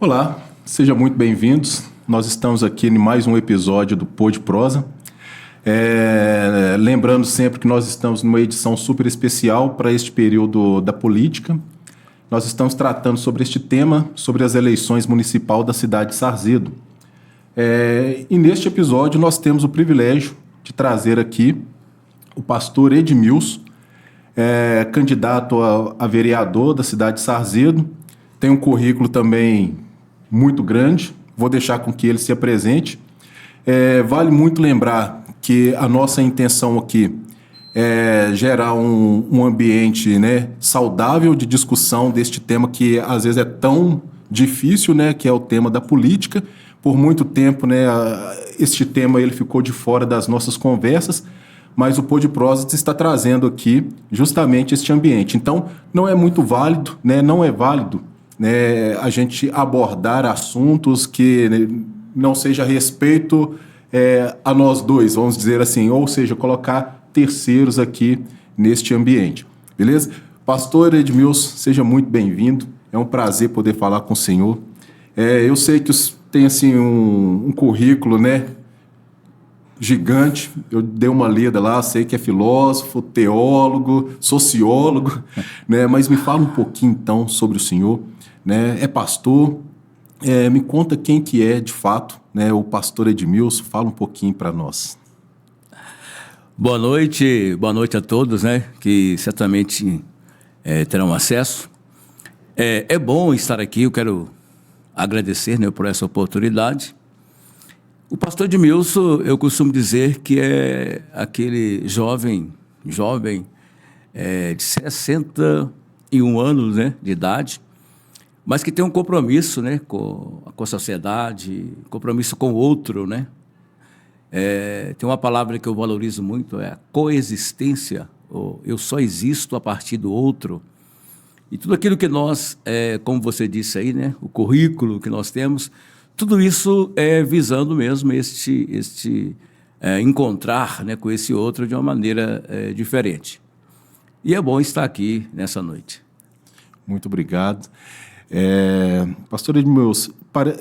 Olá, sejam muito bem-vindos. Nós estamos aqui em mais um episódio do Pô de Prosa. Lembrando sempre que nós estamos numa edição super especial para este período da política. Nós estamos tratando sobre este tema, sobre as eleições municipais da cidade de Sarzedo. E neste episódio nós temos o privilégio de trazer aqui o pastor Edmilson, candidato a vereador da cidade de Sarzedo. Tem um currículo também muito grande, vou deixar com que ele se apresente. Vale muito lembrar que a nossa intenção aqui é gerar um ambiente, né, saudável de discussão deste tema que às vezes é tão difícil, né, que é o tema da política. Por muito tempo, né, este tema ele ficou de fora das nossas conversas, mas o Pô de Prosa está trazendo aqui justamente este ambiente. Então, não é muito válido, né, não é válido, né, a gente abordar assuntos que, né, não seja respeito a nós dois, vamos dizer assim, ou seja, colocar terceiros aqui neste ambiente, beleza? Pastor Edmilson, seja muito bem-vindo, é um prazer poder falar com o senhor. Eu sei que tem assim um currículo, né, gigante, eu dei uma lida lá, sei que é filósofo, teólogo, sociólogo, né, mas me fala um pouquinho então sobre o senhor, né, é pastor, me conta quem que é de fato, né, o pastor Edmilson, fala um pouquinho para nós. Boa noite a todos, né, que certamente terão acesso. É bom estar aqui, eu quero agradecer, né, por essa oportunidade. O pastor Edmilson, eu costumo dizer que é aquele jovem de 61 anos, né, de idade, mas que tem um compromisso, né, com a sociedade, compromisso com o outro, né. Tem uma palavra que eu valorizo muito, é a coexistência, eu só existo a partir do outro. E tudo aquilo que nós, como você disse aí, né, o currículo que nós temos, tudo isso é visando mesmo este encontrar, né, com esse outro de uma maneira diferente. E é bom estar aqui nessa noite. Muito obrigado. Pastor Edmilson,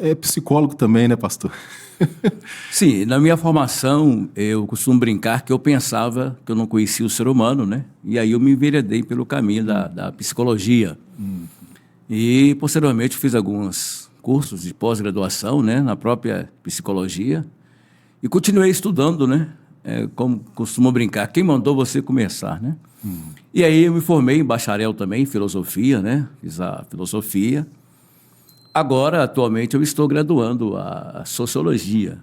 é psicólogo também, né, pastor? Sim, na minha formação, eu costumo brincar que eu pensava que eu não conhecia o ser humano, né? E aí eu me enveredei pelo caminho da psicologia. E, posteriormente, fiz alguns cursos de pós-graduação, né, na própria psicologia. E continuei estudando, né? Como costumo brincar, quem mandou você começar, né? E aí eu me formei em bacharel também, em filosofia, né? Fiz a filosofia. Agora, atualmente, eu estou graduando a sociologia,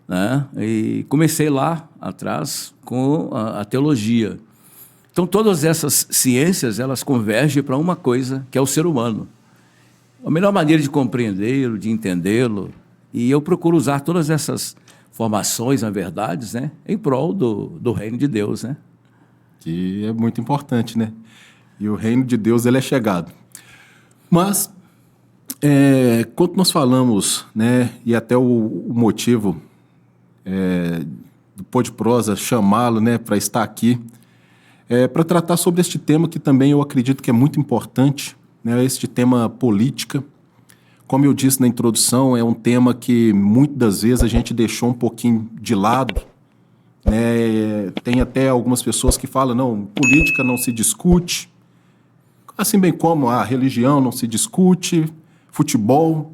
né? E comecei lá atrás com a teologia. Então, todas essas ciências, elas convergem para uma coisa, que é o ser humano. A melhor maneira de compreendê-lo, de entendê-lo, e eu procuro usar todas essas formações, na verdade, né, em prol do reino de Deus, né? Que é muito importante, né? E o reino de Deus, ele é chegado. Mas, quando nós falamos, né, e até o motivo do Pô de Prosa chamá-lo, né, para estar aqui, para tratar sobre este tema que também eu acredito que é muito importante, né, este tema política. Como eu disse na introdução, é um tema que muitas das vezes a gente deixou um pouquinho de lado, né? Tem até algumas pessoas que falam, não, política não se discute, assim bem como a religião não se discute, futebol.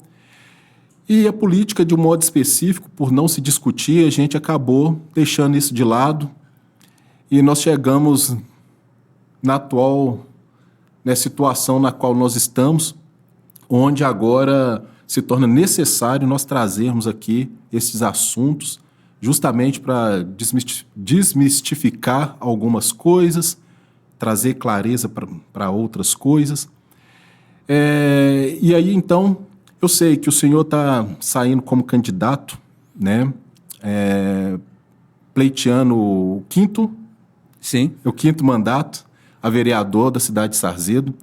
E a política, de um modo específico, por não se discutir, a gente acabou deixando isso de lado e nós chegamos na atual, né, situação na qual nós estamos, onde agora se torna necessário nós trazermos aqui esses assuntos justamente para desmistificar algumas coisas, trazer clareza para outras coisas. E aí, então, eu sei que o senhor está saindo como candidato, né, pleiteando o quinto mandato a vereador da cidade de Sarzedo.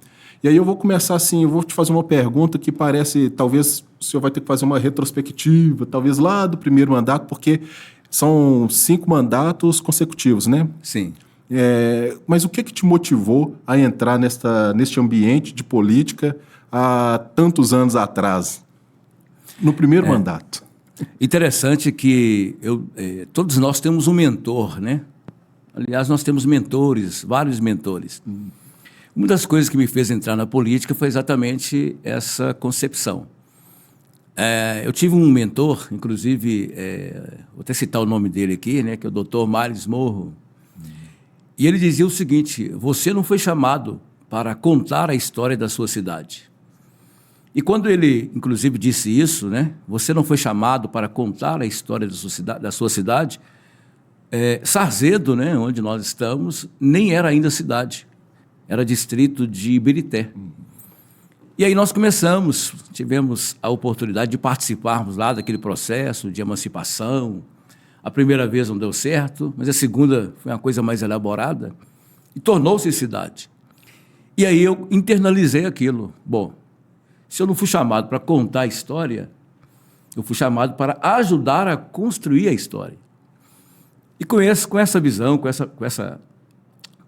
E aí eu vou começar assim, eu vou te fazer uma pergunta que parece, talvez o senhor vai ter que fazer uma retrospectiva, talvez lá do primeiro mandato, porque são 5 mandatos consecutivos, né? Sim. Mas o que te motivou a entrar neste ambiente de política há tantos anos atrás, no primeiro mandato? Interessante que todos nós temos um mentor, né? Aliás, nós temos mentores, vários mentores. Uma das coisas que me fez entrar na política foi exatamente essa concepção. Eu tive um mentor, inclusive, vou até citar o nome dele aqui, né, que é o Dr. Mário Morro, e ele dizia o seguinte: você não foi chamado para contar a história da sua cidade. E quando ele, inclusive, disse isso, né, você não foi chamado para contar a história da sua cidade, Sarzedo, né, onde nós estamos, nem era ainda cidade, era distrito de Ibirité. E aí nós tivemos a oportunidade de participarmos lá daquele processo de emancipação. A primeira vez não deu certo, mas a segunda foi uma coisa mais elaborada e tornou-se cidade. E aí eu internalizei aquilo. Bom, se eu não fui chamado para contar a história, eu fui chamado para ajudar a construir a história. E com essa visão, com essa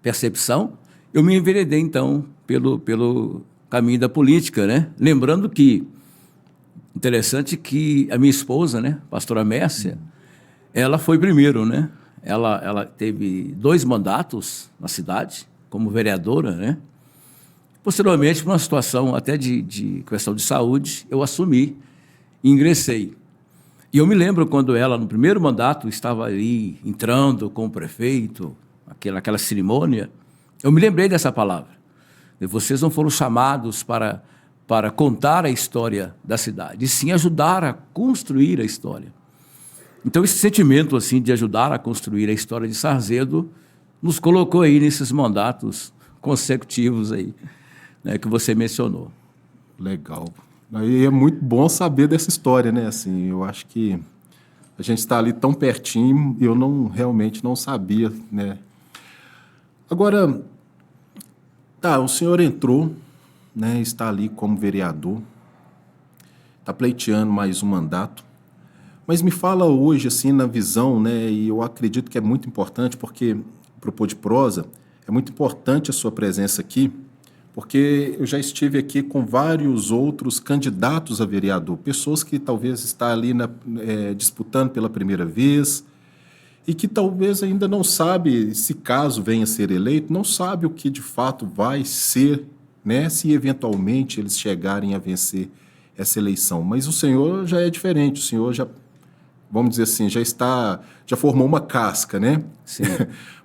percepção, eu me enveredei, então, pelo caminho da política, né? Lembrando que, interessante que a minha esposa, né, pastora Mércia, ela foi primeiro, né? Ela teve 2 mandatos na cidade, como vereadora, né? Posteriormente, por uma situação até de questão de saúde, eu assumi e ingressei. E eu me lembro quando ela, no primeiro mandato, estava ali entrando com o prefeito, aquela cerimônia, eu me lembrei dessa palavra. Vocês não foram chamados para contar a história da cidade, e sim ajudar a construir a história. Então, esse sentimento assim, de ajudar a construir a história de Sarzedo nos colocou aí nesses mandatos consecutivos aí, né, que você mencionou. Legal. Aí é muito bom saber dessa história, né? Assim, eu acho que a gente está ali tão pertinho e eu realmente não sabia, né? Agora, o senhor entrou, né? Está ali como vereador, está pleiteando mais um mandato, mas me fala hoje, assim, na visão, né? E eu acredito que é muito importante, porque para o Pô de Prosa é muito importante a sua presença aqui, porque eu já estive aqui com vários outros candidatos a vereador, pessoas que talvez estão ali disputando pela primeira vez e que talvez ainda não sabe, se caso venha a ser eleito, não sabe o que de fato vai ser, né, se eventualmente eles chegarem a vencer essa eleição. Mas o senhor já é diferente, o senhor já, vamos dizer assim, já formou uma casca, né? Sim.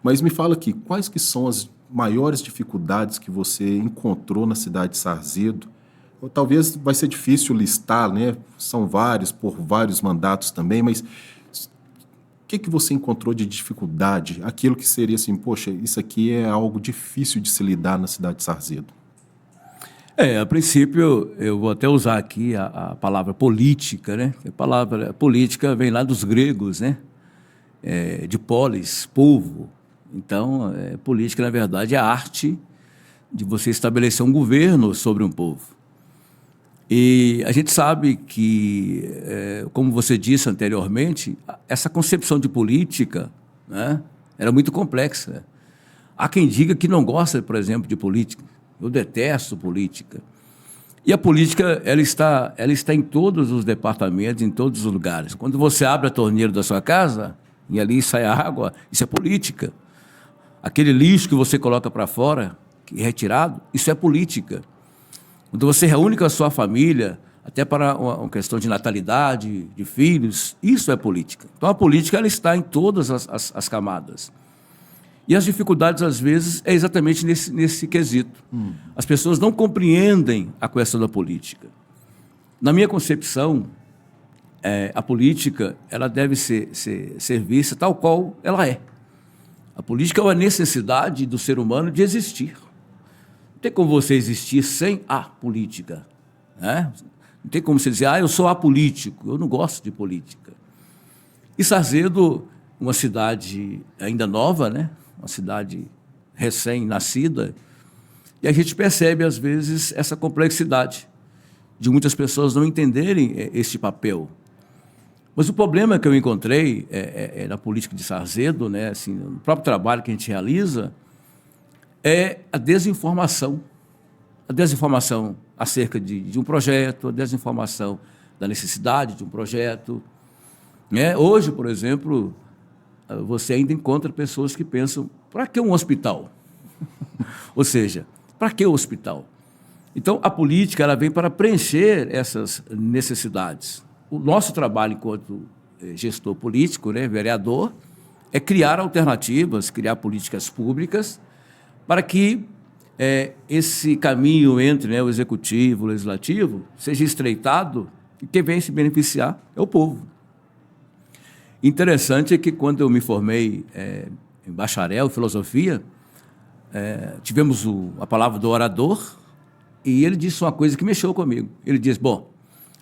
Mas me fala aqui, quais que são as maiores dificuldades que você encontrou na cidade de Sarzedo? Ou talvez vai ser difícil listar, né? São vários, por vários mandatos também, mas o que você encontrou de dificuldade? Aquilo que seria assim, poxa, isso aqui é algo difícil de se lidar na cidade de Sarzedo. A princípio, eu vou até usar aqui a palavra política, né? A palavra política vem lá dos gregos, né? De polis, povo. Então, política, na verdade, é a arte de você estabelecer um governo sobre um povo. E a gente sabe que, como você disse anteriormente, essa concepção de política, né, era muito complexa. Há quem diga que não gosta, por exemplo, de política. Eu detesto política. E a política, ela está em todos os departamentos, em todos os lugares. Quando você abre a torneira da sua casa e ali sai a água, isso é política. Aquele lixo que você coloca para fora, que é retirado, isso é política. Quando você reúne com a sua família, até para uma questão de natalidade, de filhos, isso é política. Então, a política ela está em todas as camadas. E as dificuldades, às vezes, é exatamente nesse quesito. As pessoas não compreendem a questão da política. Na minha concepção, a política ela deve ser vista tal qual ela é. A política é uma necessidade do ser humano de existir. Não tem como você existir sem a política, né? Não tem como você dizer, eu sou apolítico, eu não gosto de política. E Sarzedo, uma cidade ainda nova, né? Uma cidade recém-nascida, e a gente percebe, às vezes, essa complexidade de muitas pessoas não entenderem esse papel. Mas o problema que eu encontrei na política de Sarzedo, né, assim, no próprio trabalho que a gente realiza, é a desinformação. A desinformação, acerca de um projeto, a desinformação da necessidade de um projeto. Hoje, por exemplo, você ainda encontra pessoas que pensam, para que um hospital? Ou seja, para que o hospital? Então, a política ela vem para preencher essas necessidades. O nosso trabalho enquanto gestor político, vereador, é criar alternativas, criar políticas públicas para que esse caminho entre o executivo e o legislativo seja estreitado e quem vem se beneficiar é o povo. Interessante é que quando eu me formei em bacharel em filosofia, tivemos a palavra do orador e ele disse uma coisa que mexeu comigo. Ele disse, bom,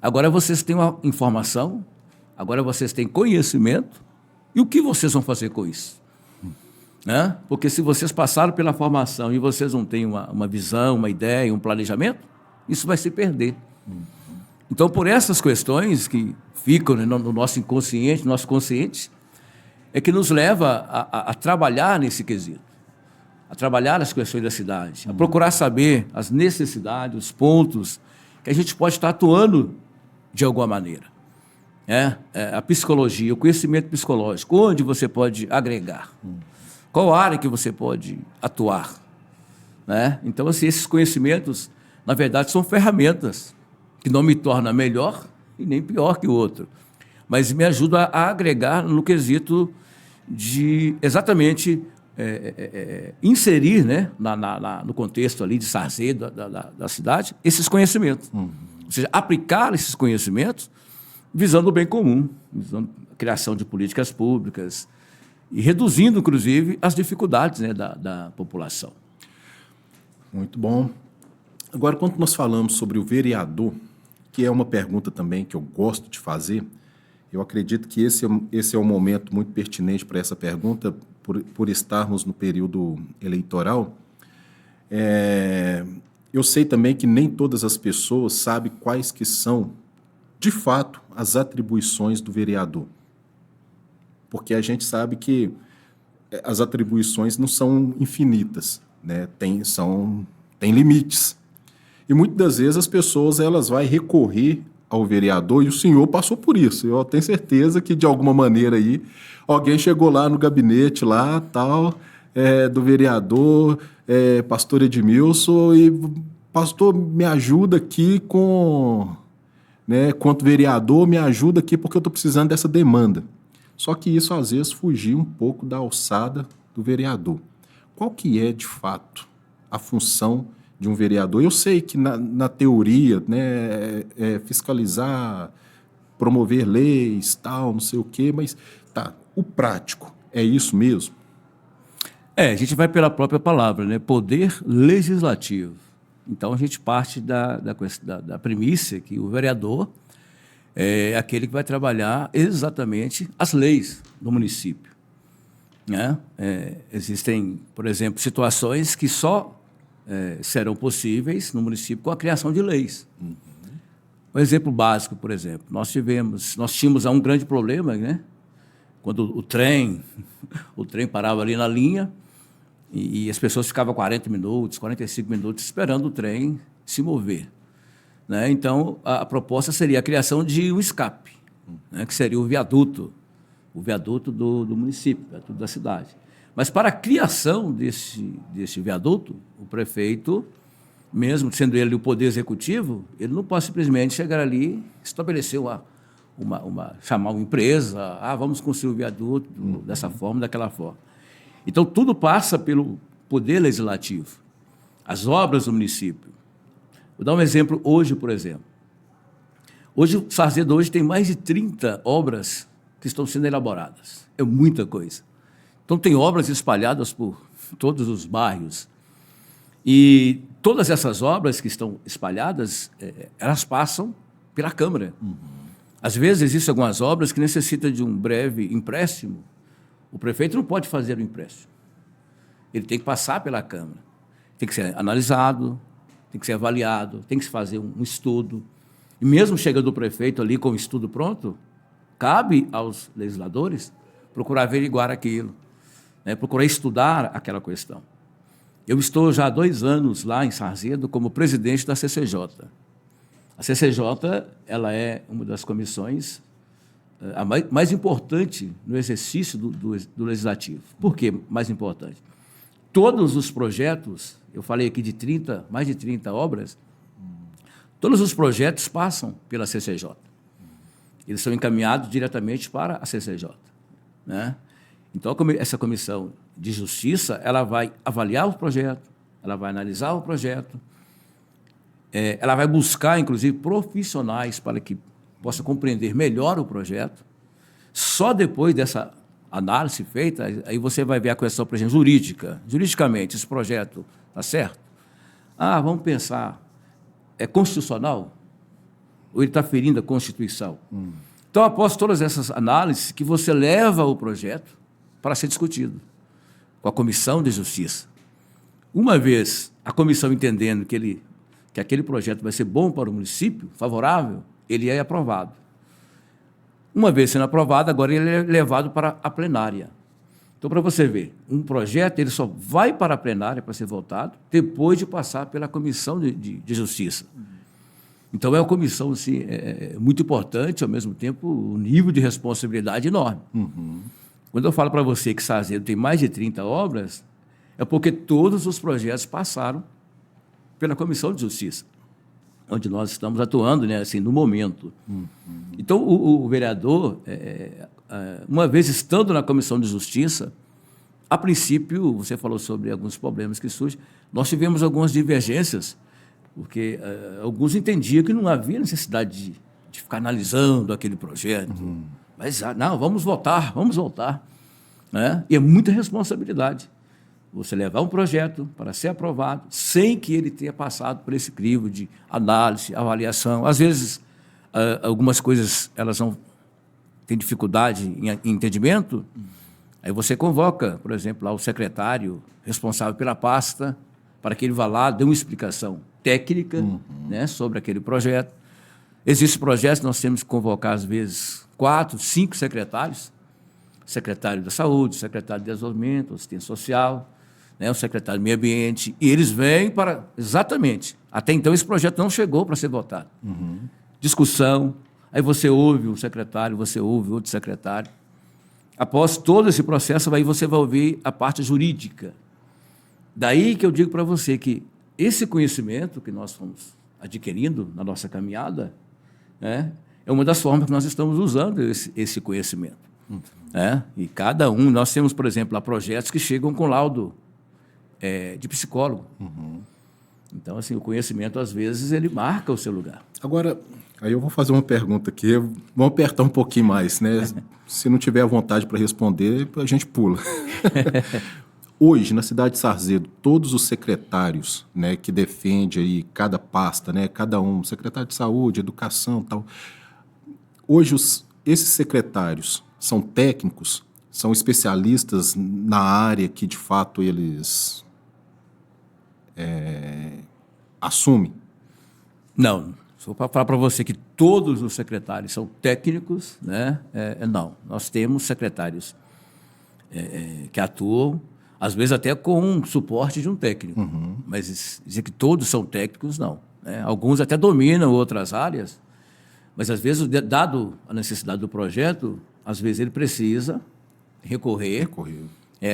agora vocês têm uma informação, agora vocês têm conhecimento, e o que vocês vão fazer com isso? Porque se vocês passaram pela formação e vocês não têm uma visão, uma ideia, um planejamento, isso vai se perder. Então, por essas questões que ficam no nosso inconsciente, no nosso consciente, é que nos leva a trabalhar nesse quesito, a trabalhar as questões da cidade, a procurar saber as necessidades, os pontos que a gente pode estar atuando de alguma maneira. A psicologia, o conhecimento psicológico, onde você pode agregar, qual área que você pode atuar. Então, assim, esses conhecimentos, na verdade, são ferramentas que não me tornam melhor e nem pior que o outro, mas me ajudam a agregar no quesito de exatamente inserir no contexto ali de Sarzedo, da cidade, esses conhecimentos. Ou seja, aplicar esses conhecimentos visando o bem comum, visando a criação de políticas públicas e reduzindo, inclusive, as dificuldades da população. Muito bom. Agora, quando nós falamos sobre o vereador, que é uma pergunta também que eu gosto de fazer, eu acredito que esse é um momento muito pertinente para essa pergunta, por estarmos no período eleitoral. Eu sei também que nem todas as pessoas sabem quais que são, de fato, as atribuições do vereador. Porque a gente sabe que as atribuições não são infinitas, tem limites. E muitas das vezes as pessoas elas vão recorrer ao vereador, e o senhor passou por isso. Eu tenho certeza que, de alguma maneira, aí, alguém chegou lá no gabinete, lá, do vereador, pastor Edmilson, e pastor, me ajuda aqui quanto vereador, me ajuda aqui porque eu estou precisando dessa demanda. Só que isso, às vezes, fugiu um pouco da alçada do vereador. Qual que é, de fato, a função de um vereador? Eu sei que, na teoria, fiscalizar, promover leis, tal, não sei o quê, mas, o prático, é isso mesmo? A gente vai pela própria palavra, poder legislativo. Então, a gente parte da premissa que o vereador é aquele que vai trabalhar exatamente as leis do município. Existem, por exemplo, situações que só serão possíveis no município com a criação de leis. Um exemplo básico, por exemplo, nós tínhamos um grande problema, quando o trem parava ali na linha e as pessoas ficavam 40 minutos, 45 minutos esperando o trem se mover. Então, a proposta seria a criação de um escape, que seria o viaduto do município, o viaduto da cidade. Mas para a criação desse viaduto, o prefeito, mesmo sendo ele o poder executivo, ele não pode simplesmente chegar ali e estabelecer chamar uma empresa, vamos construir o viaduto dessa forma, daquela forma. Então, tudo passa pelo poder legislativo, as obras do município. Vou dar um exemplo hoje, por exemplo. Hoje, o Sarzedo tem mais de 30 obras que estão sendo elaboradas. É muita coisa. Então, tem obras espalhadas por todos os bairros. E todas essas obras que estão espalhadas, elas passam pela Câmara. Às vezes, existem algumas obras que necessitam de um breve empréstimo. O prefeito não pode fazer o empréstimo. Ele tem que passar pela Câmara. Tem que ser analisado, tem que ser avaliado, tem que se fazer um estudo. E mesmo chegando o prefeito ali com o estudo pronto, cabe aos legisladores procurar averiguar aquilo, procurar estudar aquela questão. Eu estou já há 2 anos lá em Sarzedo como presidente da CCJ. A CCJ ela é uma das comissões a mais importante no exercício do Legislativo. Por que mais importante? Todos os projetos, eu falei aqui de mais de 30 obras, todos os projetos passam pela CCJ. Eles são encaminhados diretamente para a CCJ, né? Então, essa comissão de justiça, ela vai avaliar o projeto, ela vai analisar o projeto, ela vai buscar, inclusive, profissionais para que possa compreender melhor o projeto. Só depois dessa análise feita, aí você vai ver a questão, por exemplo, jurídica. Juridicamente, esse projeto está certo? Vamos pensar, é constitucional? Ou ele está ferindo a Constituição? Então, após todas essas análises, que você leva o projeto para ser discutido com a Comissão de Justiça. Uma vez a comissão entendendo que aquele projeto vai ser bom para o município, favorável, ele é aprovado. Uma vez sendo aprovado, agora ele é levado para a plenária. Então, para você ver, um projeto ele só vai para a plenária para ser votado depois de passar pela Comissão de Justiça. Então, é uma comissão assim, muito importante, ao mesmo tempo, um nível de responsabilidade enorme. Quando eu falo para você que Sarzedo tem mais de 30 obras, é porque todos os projetos passaram pela Comissão de Justiça, onde nós estamos atuando, né, assim, no momento. Então, o vereador, uma vez estando na Comissão de Justiça, a princípio, você falou sobre alguns problemas que surgem, nós tivemos algumas divergências, porque alguns entendiam que não havia necessidade de ficar analisando aquele projeto. Mas, não, vamos votar. Né? E é muita responsabilidade você levar um projeto para ser aprovado sem que ele tenha passado por esse crivo de análise, avaliação. Às vezes, algumas coisas elas têm dificuldade em entendimento, aí você convoca, por exemplo, lá o secretário responsável pela pasta para que ele vá lá, dê uma explicação técnica, né, sobre aquele projeto. Existem projetos que nós temos que convocar, às vezes, 4, 5 secretários, secretário da Saúde, secretário de Desenvolvimento, Assistência Social, né, o secretário do Meio Ambiente, e eles vêm para... Exatamente. Até então, esse projeto não chegou para ser votado. Discussão, aí você ouve um secretário, você ouve outro secretário. Após todo esse processo, aí você vai ouvir a parte jurídica. Daí que eu digo para você que esse conhecimento que nós fomos adquirindo na nossa caminhada, né, é uma das formas que nós estamos usando esse conhecimento. Né? E cada um, nós temos, por exemplo, lá projetos que chegam com laudo de psicólogo. Então, assim, o conhecimento, às vezes, ele marca o seu lugar. Agora, aí eu vou fazer uma pergunta aqui, vamos apertar um pouquinho mais, né? Se não tiver vontade para responder, a gente pula. Hoje, na cidade de Sarzedo, todos os secretários, né, que defendem aí cada pasta, né, cada um, secretário de saúde, educação, tal. Hoje, esses secretários são técnicos, são especialistas na área que, de fato, eles assumem? Não. Se eu falar para você que todos os secretários são técnicos, né, não. Nós temos secretários que atuam, às vezes até com um suporte de um técnico, mas dizer que todos são técnicos, não. Né? Alguns até dominam outras áreas, mas às vezes, dado a necessidade do projeto, às vezes ele precisa recorrer.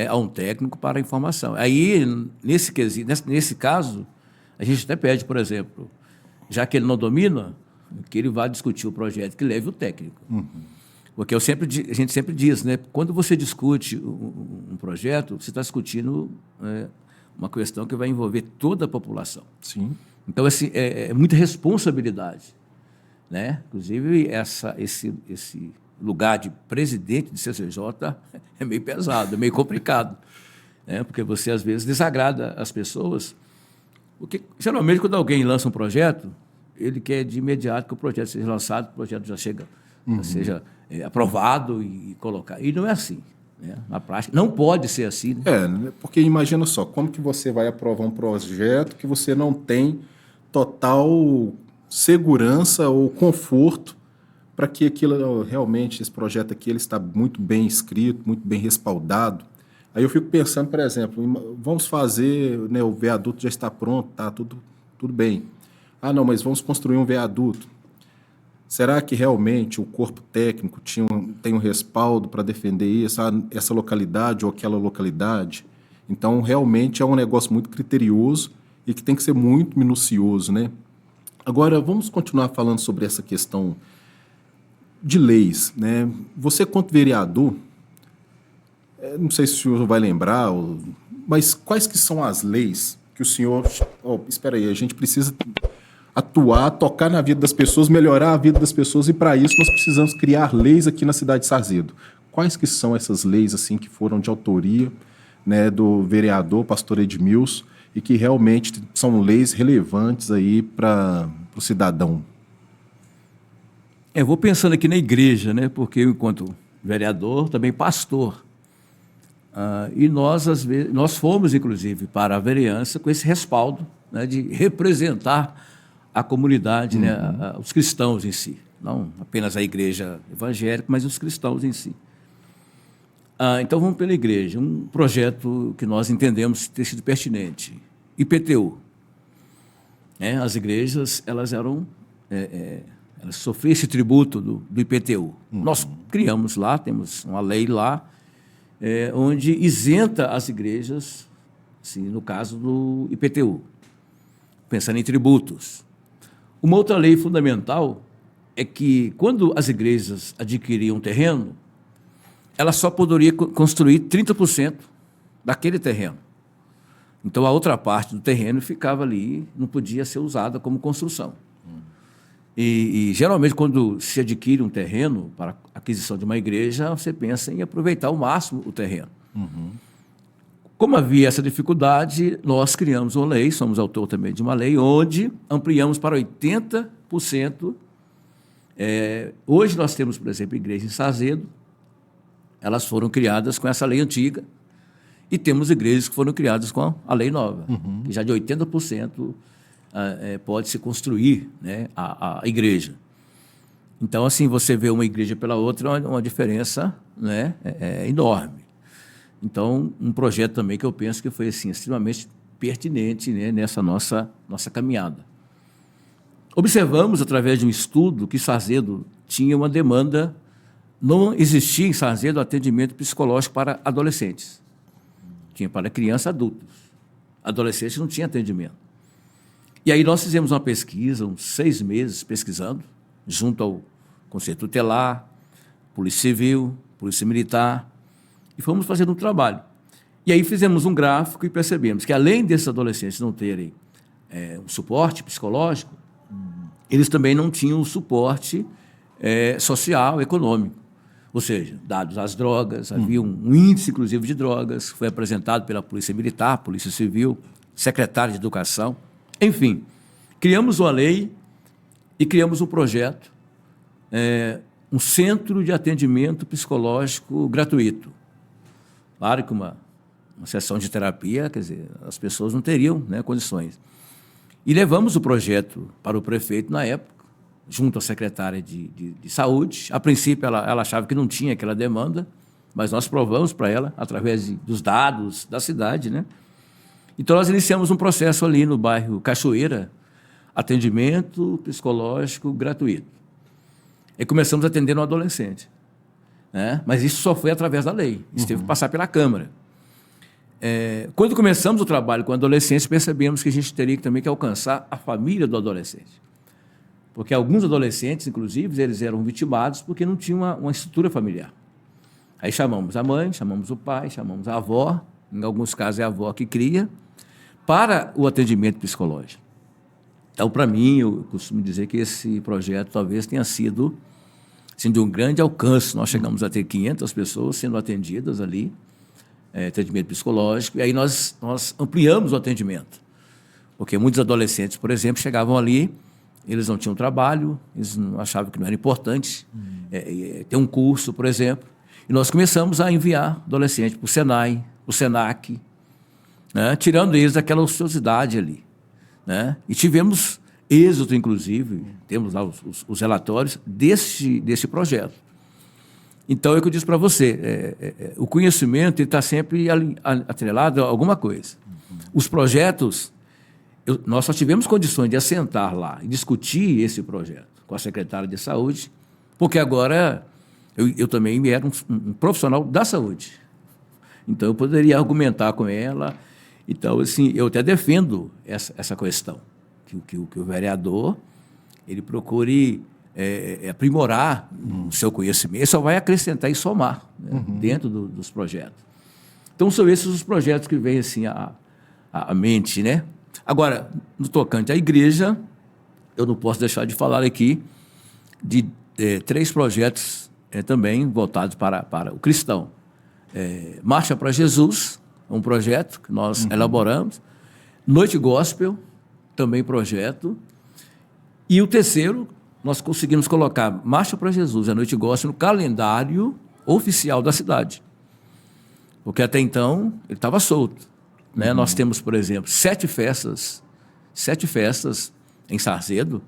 A um técnico para a informação. Aí, nesse caso, a gente até pede, por exemplo, já que ele não domina, que ele vá discutir o projeto, que leve o técnico. Porque a gente sempre diz, né, quando você discute um projeto, você está discutindo uma questão que vai envolver toda a população. Sim. Então, assim, é muita responsabilidade. Né? Inclusive, esse lugar de presidente de CCJ é meio pesado, é meio complicado, né? Porque você, às vezes, desagrada as pessoas. Porque, geralmente, quando alguém lança um projeto, ele quer de imediato que o projeto seja lançado, o projeto já seja aprovado e colocar. E não é assim. Né? Na prática, não pode ser assim. Né? Porque imagina só, como que você vai aprovar um projeto que você não tem total segurança ou conforto para que aquilo realmente, esse projeto aqui, ele está muito bem escrito, muito bem respaldado. Aí eu fico pensando, por exemplo, vamos fazer, né, o viaduto já está pronto, tá tudo bem. Ah, não, mas vamos construir um viaduto. Será que realmente o corpo técnico tem um respaldo para defender essa localidade ou aquela localidade? Então, realmente é um negócio muito criterioso e que tem que ser muito minucioso, né? Agora, vamos continuar falando sobre essa questão de leis, né? Você, quanto vereador, não sei se o senhor vai lembrar, mas quais que são as leis que o senhor... espera aí, a gente precisa atuar, tocar na vida das pessoas, melhorar a vida das pessoas, e para isso nós precisamos criar leis aqui na cidade de Sarzedo. Quais que são essas leis assim que foram de autoria, né, do vereador pastor Edmilson e que realmente são leis relevantes aí para o cidadão? Eu vou pensando aqui na igreja, né, porque eu, enquanto vereador, também pastor. E nós, às vezes, nós fomos, inclusive, para a vereança com esse respaldo, né, de representar a comunidade, né, os cristãos em si. Não apenas a igreja evangélica, mas os cristãos em si. Então, vamos pela igreja. Um projeto que nós entendemos ter sido pertinente. IPTU. As igrejas, elas sofriam esse tributo do IPTU. Nós criamos lá, temos uma lei lá, onde isenta as igrejas, assim, no caso do IPTU, pensando em tributos. Uma outra lei fundamental é que, quando as igrejas adquiriam terreno, ela só poderia construir 30% daquele terreno. Então, a outra parte do terreno ficava ali, não podia ser usada como construção. E geralmente, quando se adquire um terreno para aquisição de uma igreja, você pensa em aproveitar ao máximo o terreno. Como havia essa dificuldade, nós criamos uma lei, somos autor também de uma lei, onde ampliamos para 80%. Hoje nós temos, por exemplo, igrejas em Sarzedo, elas foram criadas com essa lei antiga, e temos igrejas que foram criadas com a lei nova, que já de 80% pode se construir, né, a igreja. Então, assim, você vê uma igreja pela outra, uma diferença, né, enorme. Então, um projeto também que eu penso que foi assim, extremamente pertinente, né, nessa nossa caminhada. Observamos, através de um estudo, que Sarzedo tinha uma demanda. Não existia em Sarzedo atendimento psicológico para adolescentes. Tinha para crianças e adultos. Adolescentes não tinha atendimento. E aí nós fizemos uma pesquisa, uns 6 meses pesquisando, junto ao Conselho Tutelar, Polícia Civil, Polícia Militar, e fomos fazendo um trabalho. E aí fizemos um gráfico e percebemos que, além desses adolescentes não terem um suporte psicológico, eles também não tinham o suporte social, econômico. Ou seja, dados às drogas, havia um índice, inclusive, de drogas, que foi apresentado pela Polícia Militar, Polícia Civil, Secretário de Educação. Enfim, criamos uma lei e criamos um projeto, um centro de atendimento psicológico gratuito. Claro que uma sessão de terapia, quer dizer, as pessoas não teriam, né, condições. E levamos o projeto para o prefeito na época, junto à secretária de Saúde. A princípio, ela achava que não tinha aquela demanda, mas nós provamos para ela, através dos dados da cidade, né? Então, nós iniciamos um processo ali no bairro Cachoeira, atendimento psicológico gratuito. E começamos atendendo um adolescente, né? Mas isso só foi através da lei, isso teve que passar pela Câmara. Quando começamos o trabalho com adolescentes, percebemos que a gente teria também que alcançar a família do adolescente. Porque alguns adolescentes, inclusive, eles eram vitimados porque não tinham uma estrutura familiar. Aí chamamos a mãe, chamamos o pai, chamamos a avó, em alguns casos é a avó que cria, para o atendimento psicológico. Então, para mim, eu costumo dizer que esse projeto talvez tenha sido assim, de um grande alcance. Nós chegamos a ter 500 pessoas sendo atendidas ali, atendimento psicológico, e aí nós ampliamos o atendimento. Porque muitos adolescentes, por exemplo, chegavam ali, eles não tinham trabalho, eles achavam que não era importante ter um curso, por exemplo, e nós começamos a enviar adolescentes para o Senai, o Senac, né, tirando eles daquela ociosidade ali, né? E tivemos êxito, inclusive, temos lá os relatórios desse projeto. Então, é o que eu disse para você, o conhecimento está sempre atrelado a alguma coisa. Os projetos, nós só tivemos condições de assentar lá e discutir esse projeto com a secretária de saúde, porque agora eu também era um profissional da saúde. Então, eu poderia argumentar com ela. Então, assim, eu até defendo essa questão, que o vereador ele procure aprimorar o seu conhecimento, ele só vai acrescentar e somar, né, dentro dos projetos. Então, são esses os projetos que vêm assim, à mente, né? Agora, no tocante à igreja, eu não posso deixar de falar aqui de 3 projetos também voltados para o cristão. Marcha para Jesus, um projeto que nós elaboramos. Noite Gospel, também projeto. E o terceiro, nós conseguimos colocar Marcha para Jesus, a Noite Gospel, no calendário oficial da cidade. Porque até então ele estava solto, né? Nós temos, por exemplo, 7 festas em Sarzedo,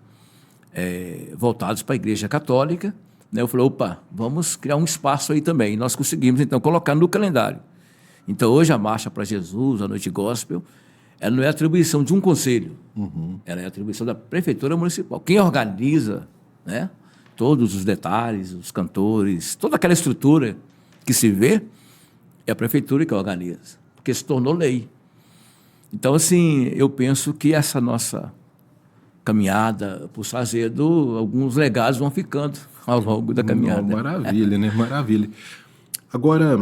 voltadas para a Igreja Católica, né? Eu falei, opa, vamos criar um espaço aí também. E nós conseguimos, então, colocar no calendário. Então, hoje a Marcha para Jesus, a Noite Gospel, ela não é atribuição de um conselho, ela é atribuição da Prefeitura Municipal. Quem organiza, né, todos os detalhes, os cantores, toda aquela estrutura que se vê, é a Prefeitura que organiza, porque se tornou lei. Então, assim, eu penso que essa nossa caminhada por Sarzedo, alguns legados vão ficando ao longo da caminhada. Maravilha, né? Maravilha. Agora,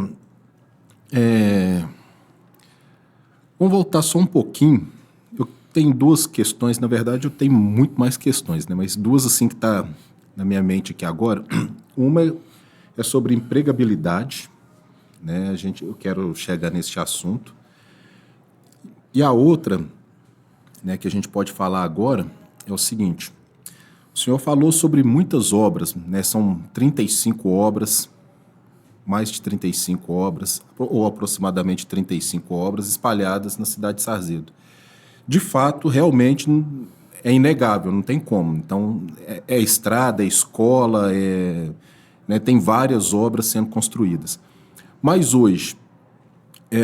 vamos voltar só um pouquinho. Eu tenho 2 questões, na verdade eu tenho muito mais questões, né? Mas 2 assim que está na minha mente aqui agora. Uma é sobre empregabilidade, né? Eu quero chegar nesse assunto. E a outra, né, que a gente pode falar agora é o seguinte: o senhor falou sobre muitas obras, né? São 35 obras, mais de 35 obras, ou aproximadamente 35 obras espalhadas na cidade de Sarzedo. De fato, realmente é inegável, não tem como. Então, é estrada, é escola, né, tem várias obras sendo construídas. Mas hoje,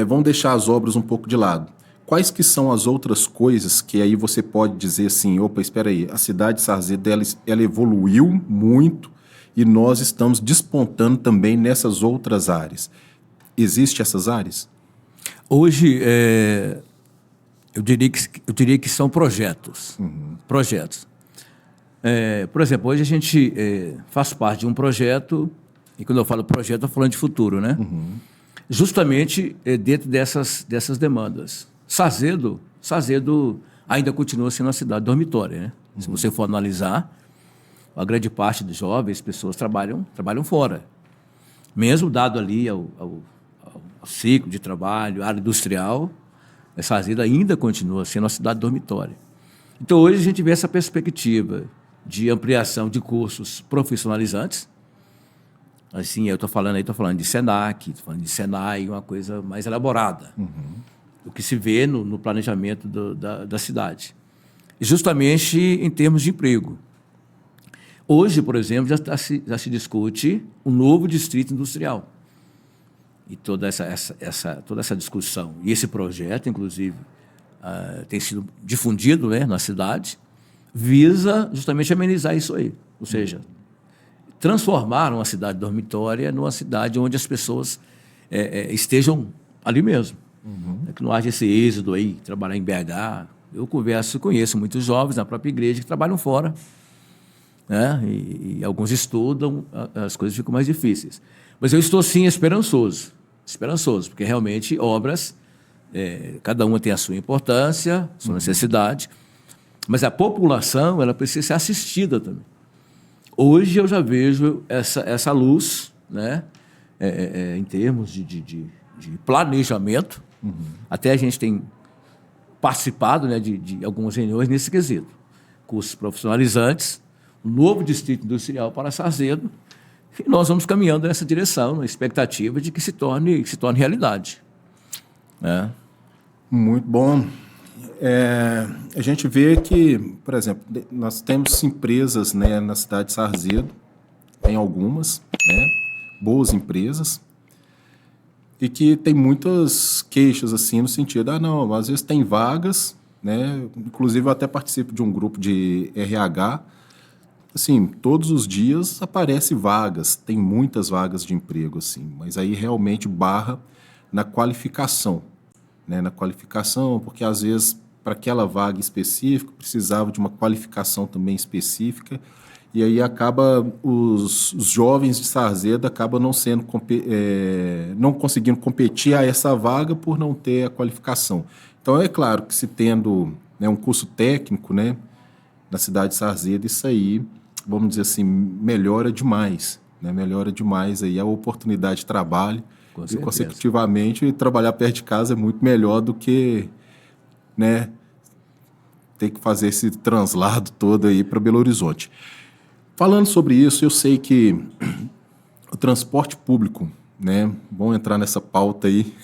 vamos deixar as obras um pouco de lado. Quais que são as outras coisas que aí você pode dizer assim, opa, espera aí, a cidade de Sarzedo, ela evoluiu muito e nós estamos despontando também nessas outras áreas. Existem essas áreas? Hoje, eu diria que são projetos. Projetos. Por exemplo, hoje a gente faz parte de um projeto, e quando eu falo projeto, eu estou falando de futuro, né? Justamente dentro dessas demandas. Sarzedo ainda continua sendo uma cidade dormitória, né? Se você for analisar, a grande parte dos jovens, pessoas trabalham fora. Mesmo dado ali ao ciclo de trabalho, área industrial, Sarzedo ainda continua sendo uma cidade dormitória. Então, hoje a gente vê essa perspectiva de ampliação de cursos profissionalizantes. Assim, eu estou falando de SENAC, estou falando de SENAI, uma coisa mais elaborada. O que se vê no planejamento da cidade. E justamente em termos de emprego. Hoje, por exemplo, já se discute um novo distrito industrial. E toda essa discussão, e esse projeto, inclusive, tem sido difundido, né, na cidade, visa justamente amenizar isso aí. Ou seja, transformar uma cidade dormitória numa cidade onde as pessoas estejam ali mesmo. Que não haja esse êxodo aí, trabalhar em BH. Eu conheço muitos jovens na própria igreja que trabalham fora, né? E alguns estudam, as coisas ficam mais difíceis. Mas eu estou, sim, esperançoso, porque realmente obras, cada uma tem a sua importância, sua necessidade, mas a população ela precisa ser assistida também. Hoje eu já vejo essa luz, né? Em termos de planejamento. Até a gente tem participado, né, de algumas reuniões nesse quesito. Cursos profissionalizantes, um novo distrito industrial para Sarzedo, e nós vamos caminhando nessa direção, na expectativa de que se torne realidade. Muito bom. A gente vê que, por exemplo, nós temos empresas, né, na cidade de Sarzedo, tem algumas, né? boas empresas, e que tem muitas queixas, assim, no sentido, não, às vezes tem vagas, né? Inclusive eu até participo de um grupo de RH, assim, todos os dias aparecem vagas, tem muitas vagas de emprego, assim, mas aí realmente barra na qualificação, né? Na qualificação, porque às vezes para aquela vaga específica precisava de uma qualificação também específica, e aí acaba os jovens de Sarzedo acabam não conseguindo competir a essa vaga por não ter a qualificação. Então é claro que se tendo, né, um curso técnico, né, na cidade de Sarzedo, isso aí, vamos dizer assim, melhora demais, né? Melhora demais aí a oportunidade de trabalho. Com E, certeza. consecutivamente, trabalhar perto de casa é muito melhor do que, né, ter que fazer esse translado todo aí para Belo Horizonte. Falando sobre isso, eu sei que o transporte público, né, vamos entrar nessa pauta aí,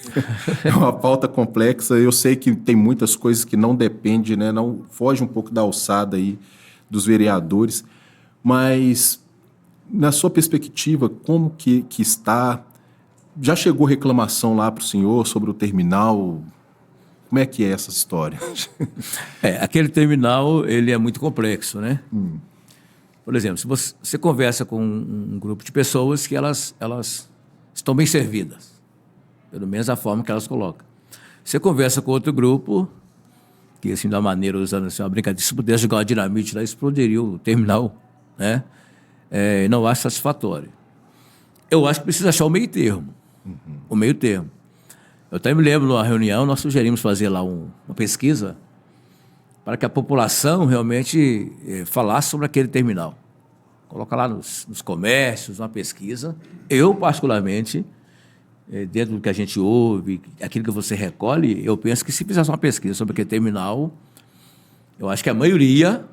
é uma pauta complexa, eu sei que tem muitas coisas que não dependem, né, não foge um pouco da alçada aí dos vereadores, mas na sua perspectiva, como que está? Já chegou reclamação lá para o senhor sobre o terminal? Como é que é essa história? Aquele terminal, ele é muito complexo, né? Por exemplo, se você conversa com um grupo de pessoas que elas estão bem servidas, pelo menos a forma que elas colocam. Você conversa com outro grupo, que assim, da maneira, usando assim, uma brincadeira, se pudesse jogar uma dinamite lá, explodiria o terminal, né? Não acho satisfatório. Eu acho que precisa achar o meio termo. O meio termo. Eu até me lembro, numa reunião, nós sugerimos fazer lá uma pesquisa para que a população realmente falasse sobre aquele terminal. Coloca lá nos comércios, uma pesquisa. Eu, particularmente, dentro do que a gente ouve, aquilo que você recolhe, eu penso que se fizesse uma pesquisa sobre aquele terminal, eu acho que a maioria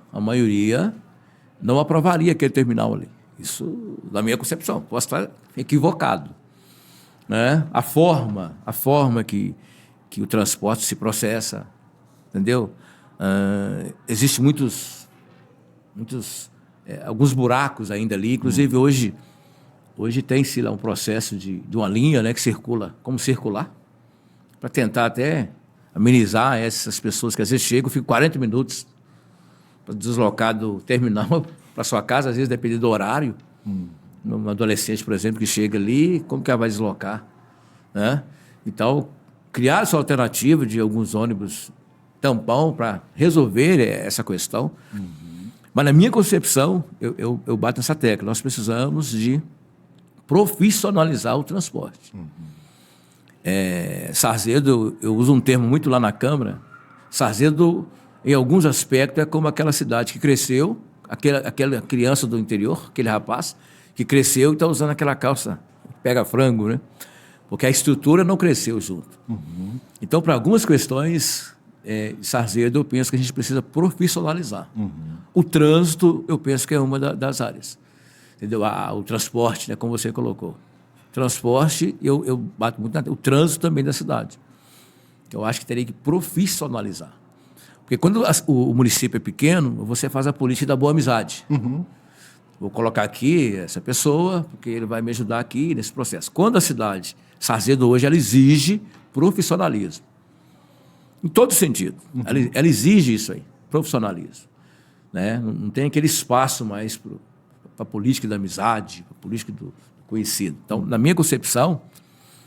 não aprovaria aquele terminal ali. Isso, na minha concepção, posso estar equivocado, né? A forma que o transporte se processa, entendeu? Existem alguns buracos ainda ali, inclusive hoje tem-se lá um processo de uma linha, né, que circula, como circular, para tentar até amenizar essas pessoas que às vezes chegam, ficam 40 minutos para deslocar do terminal para sua casa, às vezes depende do horário. Um adolescente, por exemplo, que chega ali, como que ela vai deslocar, né? Então, criar essa alternativa de alguns ônibus tampão para resolver essa questão. Mas, na minha concepção, eu bato nessa tecla. Nós precisamos de profissionalizar o transporte. Sarzedo, eu uso um termo muito lá na Câmara, Sarzedo, em alguns aspectos, é como aquela cidade que cresceu, aquela criança do interior, aquele rapaz que cresceu e está usando aquela calça pega frango, né? Porque a estrutura não cresceu junto. Então, para algumas questões, Sarzedo, eu penso que a gente precisa profissionalizar. O trânsito, eu penso que é uma das áreas. Entendeu? O transporte, né, como você colocou. Transporte, eu bato muito o trânsito também da cidade. Eu acho que teria que profissionalizar. Porque quando o município é pequeno, você faz a política da boa amizade. Vou colocar aqui essa pessoa, porque ele vai me ajudar aqui nesse processo. Quando a cidade, Sarzedo hoje, ela exige profissionalismo. Em todo sentido. Ela exige isso aí, profissionalismo. Né? Não tem aquele espaço mais para a política da amizade, para a política do conhecido. Então, na minha concepção,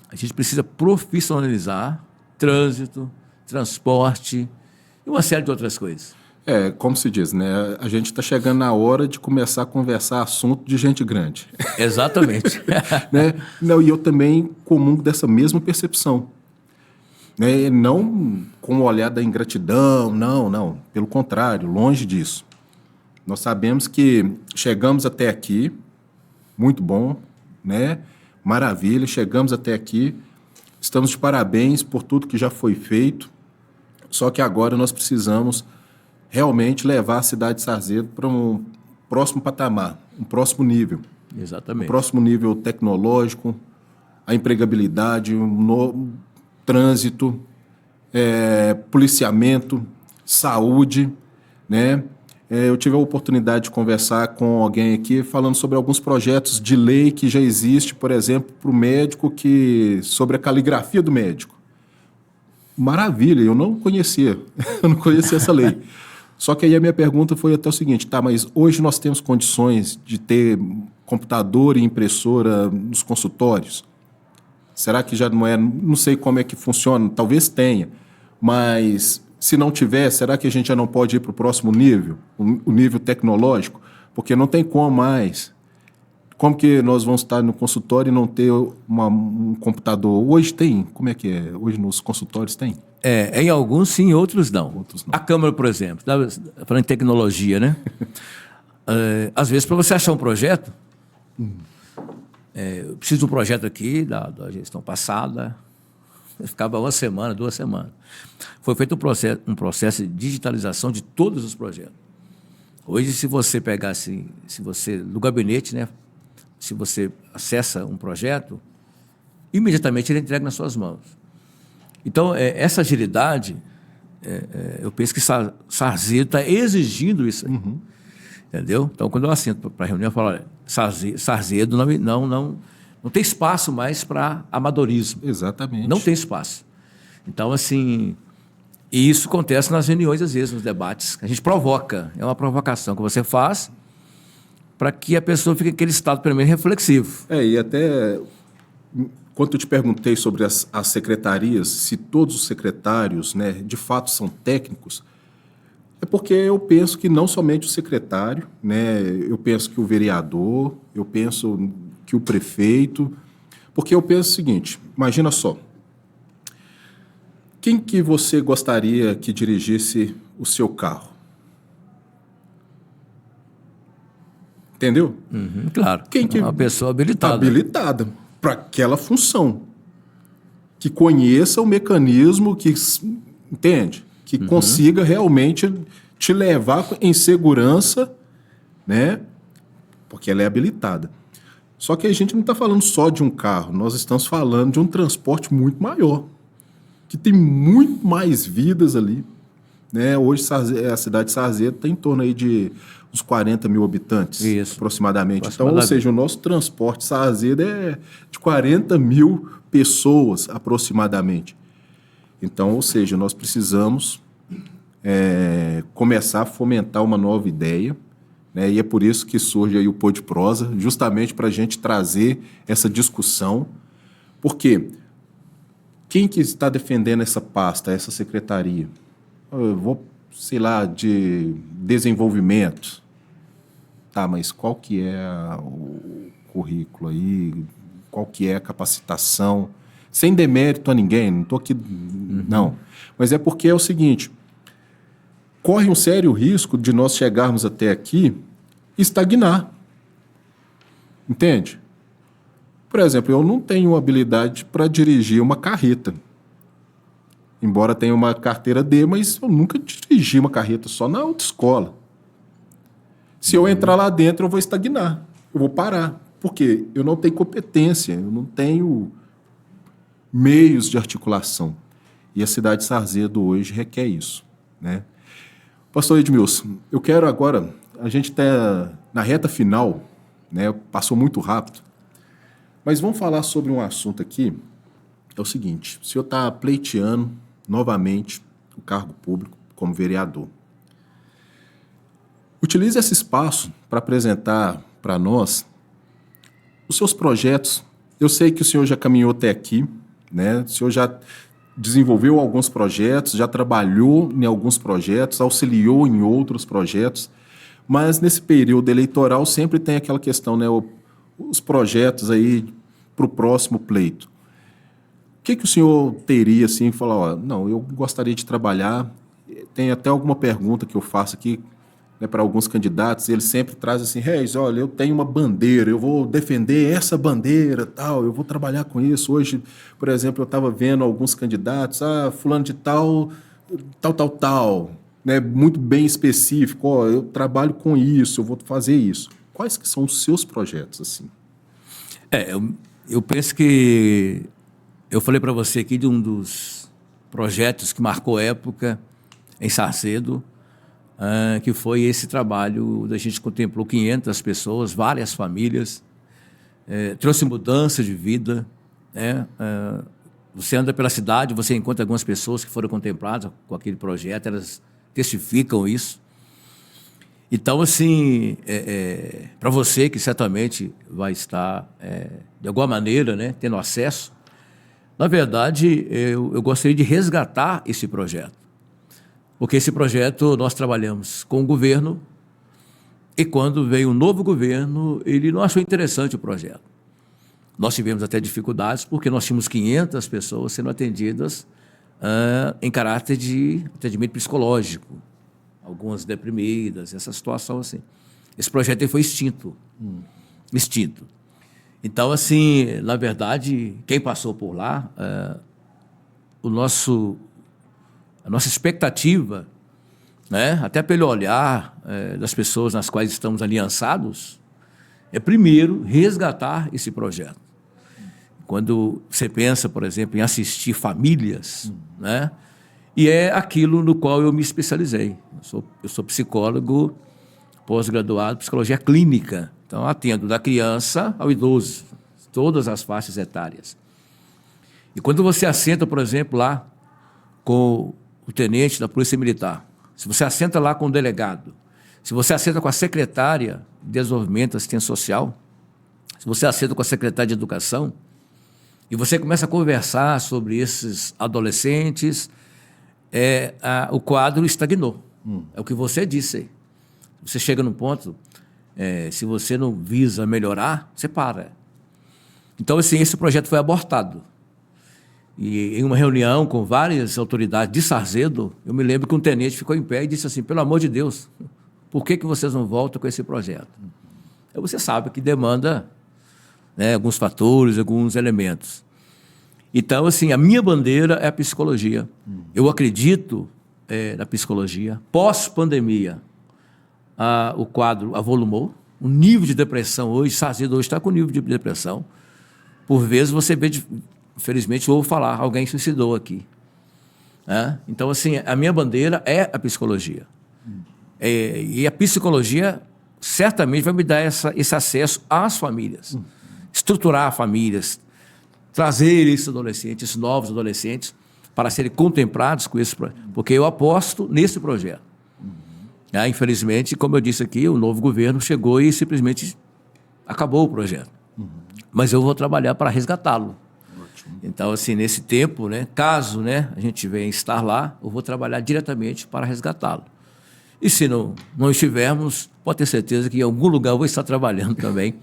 a gente precisa profissionalizar trânsito, transporte e uma série de outras coisas. Como se diz, né? A gente está chegando na hora de começar a conversar assunto de gente grande. Exatamente. Né? Não, e eu também comungo dessa mesma percepção. Né? Não com o olhar da ingratidão, não. Pelo contrário, longe disso. Nós sabemos que chegamos até aqui, muito bom, né? Maravilha, chegamos até aqui. Estamos de parabéns por tudo que já foi feito. Só que agora nós precisamos realmente levar a cidade de Sarzedo para um próximo patamar, um próximo nível. Exatamente. Um próximo nível tecnológico, a empregabilidade, trânsito, policiamento, saúde, né? Eu tive a oportunidade de conversar com alguém aqui falando sobre alguns projetos de lei que já existe, por exemplo, para o médico, sobre a caligrafia do médico. Maravilha, eu não conhecia, eu não conhecia essa lei. Só que aí a minha pergunta foi até o seguinte, tá, mas hoje nós temos condições de ter computador e impressora nos consultórios? Será que já não é? Não sei como é que funciona, talvez tenha, mas se não tiver, será que a gente já não pode ir para o próximo nível, o nível tecnológico? Porque não tem como mais. Como que nós vamos estar no consultório e não ter um computador? Hoje tem? Como é que é? Hoje nos consultórios tem? Em alguns sim, outros não. Outros não. A câmera, por exemplo, falando em tecnologia, né? Às vezes, para você achar um projeto, eu preciso de um projeto aqui da gestão passada, eu ficava 1 semana, 2 semanas. Foi feito um processo de digitalização de todos os projetos. Hoje, se você pegar assim, no gabinete, né? Se você acessa um projeto, imediatamente ele entrega nas suas mãos. Então, essa agilidade, eu penso que Sarzedo está exigindo isso aí. Uhum. Entendeu? Então, quando eu assento para a reunião, eu falo, olha, Sarzedo não tem espaço mais para amadorismo. Exatamente. Não tem espaço. Então, assim, e isso acontece nas reuniões, às vezes, nos debates. A gente provoca, é uma provocação que você faz para que a pessoa fique naquele estado, pelo menos, reflexivo. E até, quando eu te perguntei sobre as secretarias, se todos os secretários, né, de fato são técnicos, é porque eu penso que não somente o secretário, né, eu penso que o vereador, eu penso que o prefeito, porque eu penso o seguinte, imagina só, quem que você gostaria que dirigisse o seu carro? Entendeu? Claro. Uma pessoa habilitada. Habilitada para aquela função. Que conheça o mecanismo, entende? Que consiga realmente te levar em segurança, né? Porque ela é habilitada. Só que a gente não está falando só de um carro, nós estamos falando de um transporte muito maior, que tem muito mais vidas ali. Né? Hoje a cidade de Sarzedo tem em torno aí de uns 40 mil habitantes, aproximadamente. Então, ou seja, o nosso transporte Sarzedo é de 40 mil pessoas, aproximadamente. Então, ou seja, nós precisamos começar a fomentar uma nova ideia, né? E é por isso que surge aí o Pô de Prosa, justamente para a gente trazer essa discussão. Porque quem que está defendendo essa pasta, essa secretaria? Eu vou, sei lá, de desenvolvimento. Tá, mas qual que é o currículo aí? Qual que é a capacitação? Sem demérito a ninguém, não estou aqui... Não. Mas é porque é o seguinte, corre um sério risco de nós chegarmos até aqui e estagnar. Entende? Por exemplo, eu não tenho habilidade para dirigir uma carreta. Embora tenha uma carteira D, mas eu nunca dirigi uma carreta, só na autoescola. Se eu entrar lá dentro, eu vou estagnar, eu vou parar. Por quê? Eu não tenho competência, eu não tenho meios de articulação. E a cidade de Sarzedo hoje requer isso, né? Pastor Edmilson, eu quero agora, a gente está na reta final, né? Passou muito rápido, mas vamos falar sobre um assunto aqui, é o seguinte, o senhor está pleiteando novamente o cargo público como vereador. Utilize esse espaço para apresentar para nós os seus projetos. Eu sei que o senhor já caminhou até aqui, né? O senhor já desenvolveu alguns projetos, já trabalhou em alguns projetos, auxiliou em outros projetos, mas nesse período eleitoral sempre tem aquela questão, né? Os projetos aí para o próximo pleito. O que o senhor teria, assim, falar, ó, não, eu gostaria de trabalhar, tem até alguma pergunta que eu faço aqui, né, para alguns candidatos, eles sempre trazem assim, Reis, olha, eu tenho uma bandeira, eu vou defender essa bandeira, tal, eu vou trabalhar com isso. Hoje, por exemplo, eu estava vendo alguns candidatos, fulano de tal, né, muito bem específico, ó, eu trabalho com isso, eu vou fazer isso. Quais que são os seus projetos, assim? Eu penso que eu falei para você aqui de um dos projetos que marcou época em Sarzedo, que foi esse trabalho da gente contemplou 500 pessoas, várias famílias, trouxe mudança de vida, né? Você anda pela cidade, você encontra algumas pessoas que foram contempladas com aquele projeto, elas testificam isso. Então, assim, para você que certamente vai estar, de alguma maneira, né, tendo acesso, na verdade, eu gostaria de resgatar esse projeto. Porque esse projeto nós trabalhamos com o governo e quando veio um novo governo, ele não achou interessante o projeto. Nós tivemos até dificuldades porque nós tínhamos 500 pessoas sendo atendidas em caráter de atendimento psicológico. Algumas deprimidas, essa situação assim. Esse projeto aí foi extinto. Extinto. Então, assim, na verdade, quem passou por lá, a nossa expectativa, né, até pelo olhar das pessoas nas quais estamos aliançados, é primeiro resgatar esse projeto. Quando você pensa, por exemplo, em assistir famílias, né, e é aquilo no qual eu me especializei. Eu sou psicólogo, pós-graduado em psicologia clínica. Então, atendo da criança ao idoso, todas as faixas etárias. E quando você assenta, por exemplo, lá com o tenente da Polícia Militar, se você assenta lá com o delegado, se você assenta com a secretária de Desenvolvimento e Assistência Social, se você assenta com a secretária de Educação, e você começa a conversar sobre esses adolescentes, o quadro estagnou. É o que você disse. Você chega num ponto, se você não visa melhorar, você para. Então, assim, esse projeto foi abortado. E em uma reunião com várias autoridades de Sarzedo, eu me lembro que um tenente ficou em pé e disse assim, pelo amor de Deus, por que vocês não voltam com esse projeto? Aí você sabe que demanda, né, alguns fatores, alguns elementos. Então, assim, a minha bandeira é a psicologia. Eu acredito na psicologia. Pós-pandemia, o quadro avolumou. O nível de depressão hoje, Sarzedo hoje está com nível de depressão. Por vezes você vê, infelizmente, eu ouvo falar, alguém suicidou aqui. Então, assim, a minha bandeira é a psicologia. E a psicologia certamente vai me dar esse acesso às famílias. Estruturar famílias, trazer esses adolescentes, esses novos adolescentes, para serem contemplados com esse projeto, porque eu aposto nesse projeto. Infelizmente, como eu disse aqui, o novo governo chegou e simplesmente acabou o projeto. Mas eu vou trabalhar para resgatá-lo. Então, assim, nesse tempo, né, caso, né, a gente venha estar lá, eu vou trabalhar diretamente para resgatá-lo. E se não estivermos, pode ter certeza que em algum lugar eu vou estar trabalhando também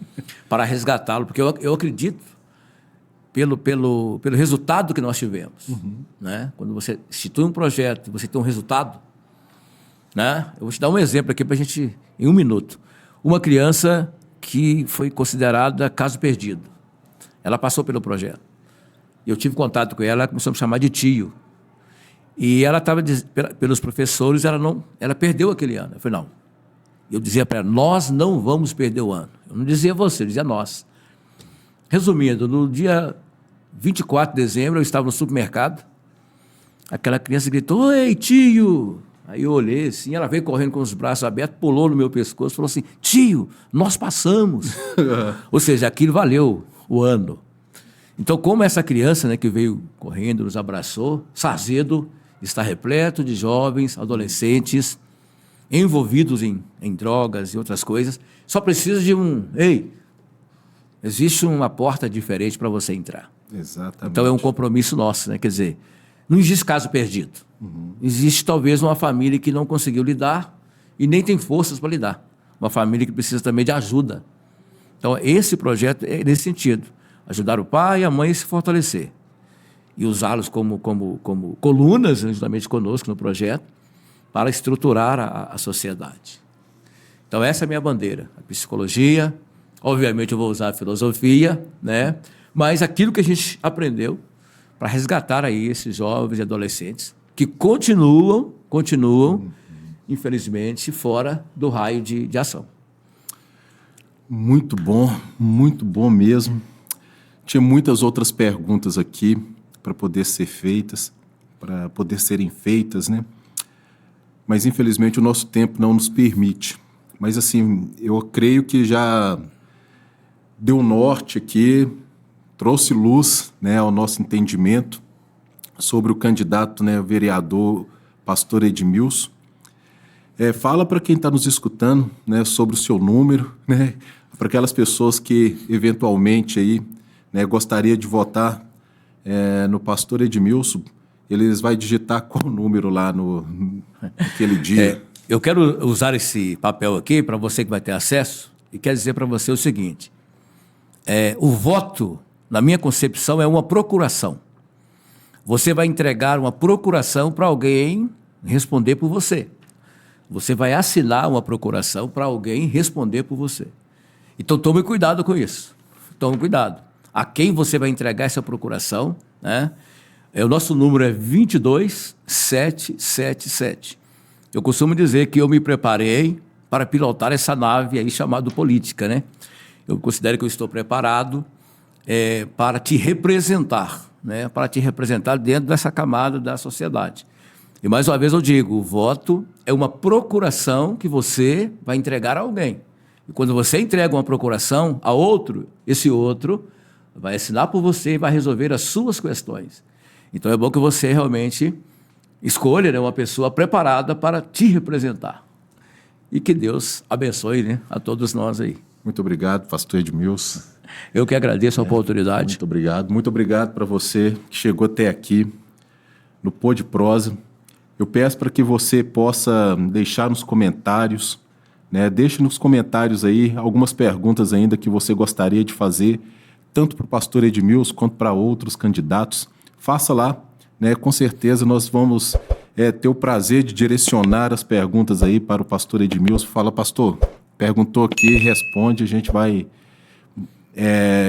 para resgatá-lo, porque eu acredito pelo resultado que nós tivemos. Né? Quando você institui um projeto, você tem um resultado, né? Eu vou te dar um exemplo aqui para a gente, em 1 minuto. Uma criança que foi considerada caso perdido. Ela passou pelo projeto. Eu tive contato com ela começou a me chamar de tio. E ela estava, pelos professores, ela perdeu aquele ano. Eu falei, não. Eu dizia para ela, nós não vamos perder o ano. Eu não dizia você, eu dizia nós. Resumindo, no dia 24 de dezembro, eu estava no supermercado, aquela criança gritou, oi, tio! Aí eu olhei assim, ela veio correndo com os braços abertos, pulou no meu pescoço, falou assim, tio, nós passamos. Ou seja, aquilo valeu o ano. Então, como essa criança, né, que veio correndo, nos abraçou, Sarzedo está repleto de jovens, adolescentes, envolvidos em drogas e outras coisas, só precisa de existe uma porta diferente para você entrar. Exatamente. Então, é um compromisso nosso, né? Quer dizer, não existe caso perdido. Existe, talvez, uma família que não conseguiu lidar e nem tem forças para lidar. Uma família que precisa também de ajuda. Então, esse projeto é nesse sentido. Ajudar o pai e a mãe a se fortalecer. E usá-los como colunas, justamente conosco no projeto, para estruturar a sociedade. Então, essa é a minha bandeira. A psicologia, obviamente eu vou usar a filosofia, né? Mas aquilo que a gente aprendeu para resgatar aí esses jovens e adolescentes que continuam, infelizmente, fora do raio de ação. Muito bom mesmo. Tinha muitas outras perguntas aqui para poder ser feitas, para poder serem feitas, né? mas infelizmente o nosso tempo não nos permite. Mas assim, eu creio que já deu norte aqui, trouxe luz, né, ao nosso entendimento sobre o candidato, né, vereador pastor Edmilson. Fala para quem está nos escutando, né, sobre o seu número, né, para aquelas pessoas que eventualmente aí, né, gostaria de votar no pastor Edmilson. Eles vão digitar qual número lá naquele dia? Eu quero usar esse papel aqui para você que vai ter acesso e quero dizer para você o seguinte: o voto, na minha concepção, é uma procuração. Você vai entregar uma procuração para alguém responder por você. Você vai assinar uma procuração para alguém responder por você. Então tome cuidado com isso. Tome cuidado. A quem você vai entregar essa procuração, né? O nosso número é 22777. Eu costumo dizer que eu me preparei para pilotar essa nave aí chamada política, né? Eu considero que eu estou preparado para te representar, né? Para te representar dentro dessa camada da sociedade. E mais uma vez eu digo, o voto é uma procuração que você vai entregar a alguém. E quando você entrega uma procuração a outro, esse outro vai assinar por você e vai resolver as suas questões. Então é bom que você realmente escolha, né, uma pessoa preparada para te representar. E que Deus abençoe, né, a todos nós aí. Muito obrigado, pastor Edmilson. Eu que agradeço a oportunidade. Muito obrigado. Muito obrigado para você que chegou até aqui no Pô de Prosa. Eu peço para que você possa deixar nos comentários, né? Deixe nos comentários aí algumas perguntas ainda que você gostaria de fazer, tanto para o pastor Edmilson quanto para outros candidatos. Faça lá, né? Com certeza nós vamos ter o prazer de direcionar as perguntas aí para o pastor Edmilson. Fala, pastor, perguntou aqui, responde, a gente vai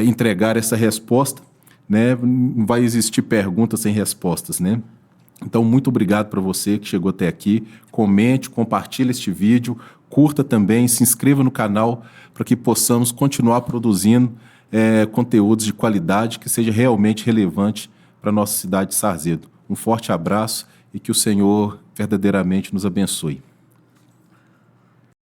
entregar essa resposta, né? Não vai existir perguntas sem respostas, né? Então, muito obrigado para você que chegou até aqui. Comente, compartilhe este vídeo, curta também, se inscreva no canal para que possamos continuar produzindo conteúdos de qualidade que seja realmente relevante para a nossa cidade de Sarzedo. Um forte abraço e que o Senhor verdadeiramente nos abençoe.